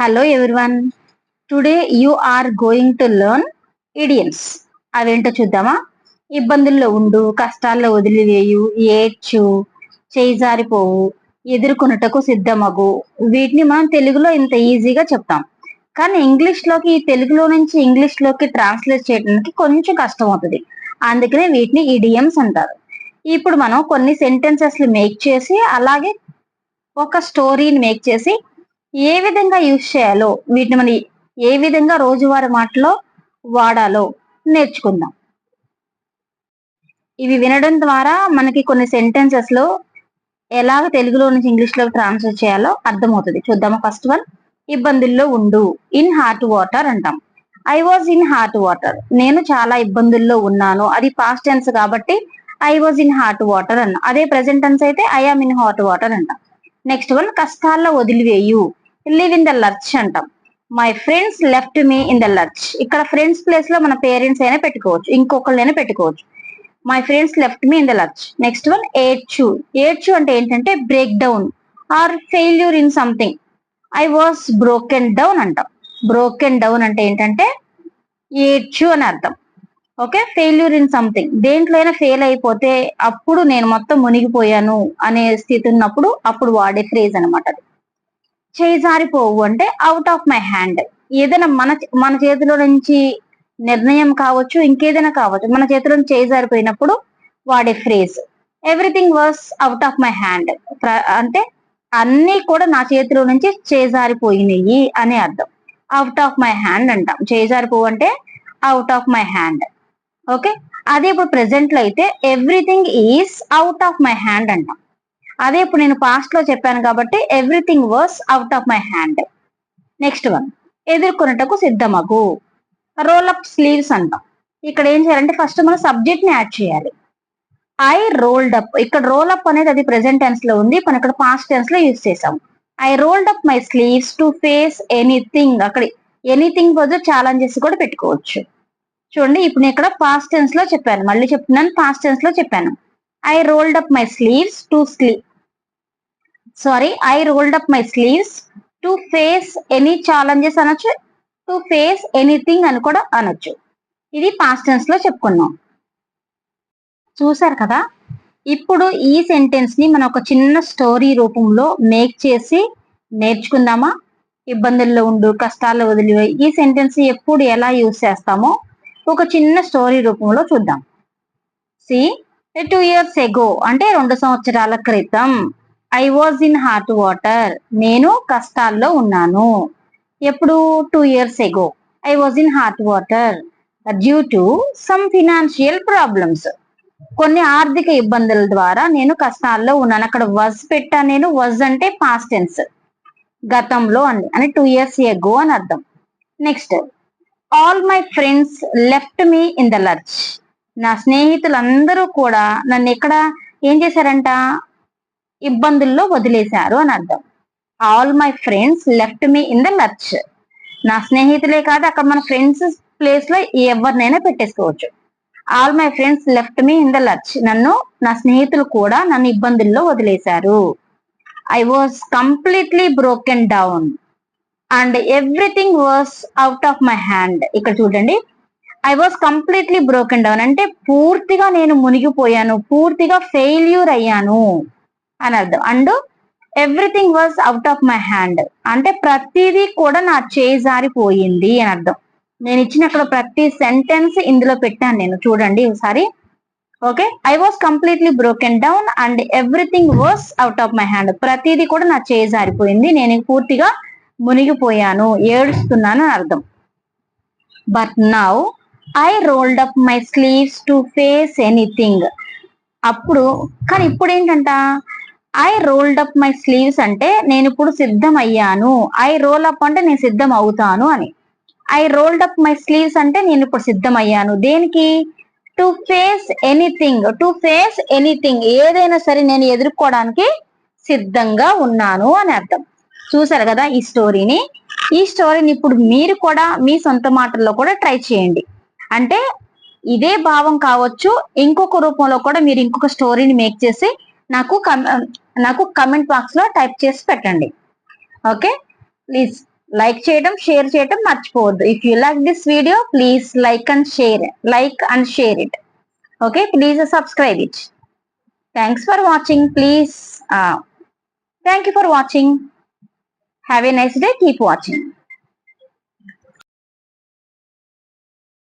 Hello everyone. Today you are going to learn idioms. అవేంటో చూద్దామా? ఇబ్బందుల్లో ఉండు, కష్టాల్లో వదిలివేయు, ఏడ్చు, చేయిజారిపోవు, ఎదుర్కొనుటకు సిద్ధమగు. వీటిని మనం తెలుగులో ఇంత ఈజీగా చెప్తాం. కానీ ఇంగ్లీష్ లోకి తెలుగులో నుంచి ఇంగ్లీష్ లోకి ట్రాన్స్లేట్ చేయడానికి కొంచెం కష్టం అవుతుంది. అందుకనే వీటిని ఇడియమ్స్ అంటారు. ఇప్పుడు మనం కొన్ని సెంటెన్సెస్ మేక్ చేసి అలాగే ఒక స్టోరీని మేక్ చేసి ఏ విధంగా యూజ్ చేయాలో వీటిని మనం ఏ విధంగా రోజువారీ మాటలో వాడాలో నేర్చుకుందాం. ఇవి వినడం ద్వారా మనకి కొన్ని సెంటెన్సెస్ లో ఎలాగ తెలుగులో నుంచి ఇంగ్లీష్ లో ట్రాన్స్లేట్ చేయాలో అర్థమవుతుంది. చూద్దామా? ఫస్ట్ వన్, ఇబ్బందుల్లో ఉండు. ఇన్ హాట్ వాటర్ అంటాం. I was in hot water. నేను చాలా ఇబ్బందుల్లో ఉన్నాను. అది పాస్ట్ టెన్స్ కాబట్టి I was in hot water అన్నా. అదే ప్రెసెంట్ టెన్స్ అయితే I am in hot water అంటాం. నెక్స్ట్ వన్, కష్టాల్లో వదిలివేయు. లివ్ ఇన్ ద లర్చ్ అంటాం. My friends left me in the lurch. ఇక్కడ ఫ్రెండ్స్ ప్లేస్ లో మన పేరెంట్స్ అయినా పెట్టుకోవచ్చు, ఇంకొకళ్ళైనా పెట్టుకోవచ్చు. My friends left me in the lurch. Next one, ఏడ్చు. ఏడ్చు అంటే ఏంటంటే break down or failure in something. I was broken down అంటాం. బ్రోకెన్ డౌన్ అంటే ఏంటంటే ఏడ్చు అని అర్థం. ఓకే, ఫెయిల్యూర్ ఇన్ సంథింగ్, దేంట్లో అయినా ఫెయిల్ అయిపోతే అప్పుడు నేను మొత్తం మునిగిపోయాను అనే స్థితి ఉన్నప్పుడు అప్పుడు వాడే ఫ్రేజ్ అనమాట అది. చేజారిపోవు అంటే అవుట్ ఆఫ్ మై హ్యాండ్. ఏదైనా మన చేతిలో నుంచి నిర్ణయం కావచ్చు, ఇంకేదైనా కావచ్చు, మన చేతిలో నుంచి చేజారిపోయినప్పుడు వాడే phrase. Everything was out of my hand అంటే అన్ని కూడా నా చేతిలో నుంచి చేజారిపోయినాయి అనే అర్థం. అవుట్ ఆఫ్ మై హ్యాండ్ అంటాం. చేజారిపోవు అంటే out of my hand. Okay, అదే ఇప్పుడు ప్రెసెంట్ లో అయితే everything is out of my hand అంటాం. అదే ఇప్పుడు నేను పాస్ట్ లో చెప్పాను కాబట్టి everything was out of my hand. Next one, ఎదుర్కొనుటకు సిద్ధమగు. రోల్ అప్ స్లీవ్స్ అంటాం. ఇక్కడ ఏం చేయాలంటే ఫస్ట్ మనం సబ్జెక్ట్ ని యాడ్ చేయాలి. I rolled up. ఇక్కడ రోల్ అప్ అనేది అది ప్రెసెంట్ టెన్స్ లో ఉంది, మనం ఇక్కడ పాస్ట్ టెన్స్ లో యూజ్ చేసాం. I rolled up my sleeves to face anything. అక్కడ ఎనీథింగ్ బదులు ఛాలెంజెస్ కూడా పెట్టుకోవచ్చు. చూడండి, ఇప్పుడు నేను ఇక్కడ పాస్ట్ టెన్స్ లో చెప్పాను, మళ్ళీ చెప్తున్నాను, పాస్ట్ టెన్స్ లో చెప్పాను. I rolled up my sleeves I rolled up my sleeves to face any challenges అనొచ్చు, టు ఫేస్ ఎనీథింగ్ అని కూడా అనొచ్చు. ఇది పాస్ట్ టెన్స్ లో చెప్పుకున్నాం. చూసారు కదా? ఇప్పుడు ఈ సెంటెన్స్ ని మనం ఒక చిన్న స్టోరీ రూపంలో మేక్ చేసి నేర్చుకుందామా? ఇబ్బందుల్లో ఉండు, కష్టాల్లో వదిలివే. ఈ సెంటెన్స్ ఎప్పుడు ఎలా యూజ్ చేస్తామో ఒక చిన్న స్టోరీ రూపంలో చూద్దాం. సి 2 years ago అంటే 2 సంవత్సరాల క్రితం. I was in hot water. నేను కష్టాల్లో ఉన్నాను. ఎప్పుడు? 2 years ago. I was in hot water due to some financial problems. కొన్ని ఆర్థిక ఇబ్బందుల ద్వారా నేను కష్టాల్లో ఉన్నాను. అక్కడ వజ్ పెట్టా నేను. వజ్ అంటే పాస్ట్ టెన్స్, గతంలో అండి, అని 2 years ago అని అర్థం. Next, all my friends left me in the lurch. నా స్నేహితులందరూ కూడా నన్ను ఎక్కడ ఏం చేశారంట? ఇబ్బందుల్లో వదిలేశారు అని అర్థం. All my friends left me in the lurch. నా స్నేహితులే కాదు, అక్కడ మన ఫ్రెండ్స్ ప్లేస్ లో ఎవరినైనా పెట్టేసుకోవచ్చు. All my friends left me in the lurch. నా స్నేహితులు కూడా నన్ను ఇబ్బందుల్లో వదిలేశారు. I was completely broken down and everything was out of my hand. ఇక్కడ చూడండి, I was completely broken down అంటే పూర్తిగా నేను మునిగిపోయాను, పూర్తిగా ఫెయిల్యూర్ అయ్యాను అని అర్థం. And everything was out of my hand అంటే ప్రతిదీ కూడా నా చేజారిపోయింది అని అర్థం. నేను ఇచ్చిన అక్కడ ప్రతి సెంటెన్స్ ఇందులో పెట్టాను నేను, చూడండి ఒకసారి. Okay, I was completely broken down and everything was out of my hand. ప్రతిదీ కూడా నా చేజారిపోయింది, నేను పూర్తిగా మునిగిపోయాను, ఏడుస్తున్నాను అని అర్థం. But now I rolled up my sleeves to face anything. కానీ ఇప్పుడు ఏంటంట? I rolled up my sleeves అంటే నేను ఇప్పుడు సిద్ధం అయ్యాను. ఐ రోల్ అప్ అంటే నేను సిద్ధం అవుతాను అని. I rolled up my sleeves అంటే నేను ఇప్పుడు సిద్ధం అయ్యాను. దేనికి? To face anything. To face anything, ఏదైనా సరే నేను ఎదుర్కోవడానికి సిద్ధంగా ఉన్నాను అని అర్థం. చూసారు కదా ఈ స్టోరీని? ఈ స్టోరీని ఇప్పుడు మీరు కూడా మీ సొంత మాటల్లో కూడా ట్రై చేయండి. అంటే ఇదే భావం కావచ్చు, ఇంకొక రూపంలో కూడా మీరు ఇంకొక స్టోరీని మేక్ చేసి నాకు కమెంట్ బాక్స్ లో టైప్ చేసి పెట్టండి. ఓకే, ప్లీజ్ లైక్ చేయడం, షేర్ చేయడం మర్చిపోవద్దు. If you like this video, please like and share it. Okay, please subscribe it. Thanks for watching. Thank you for watching. Have a nice day. Keep watching.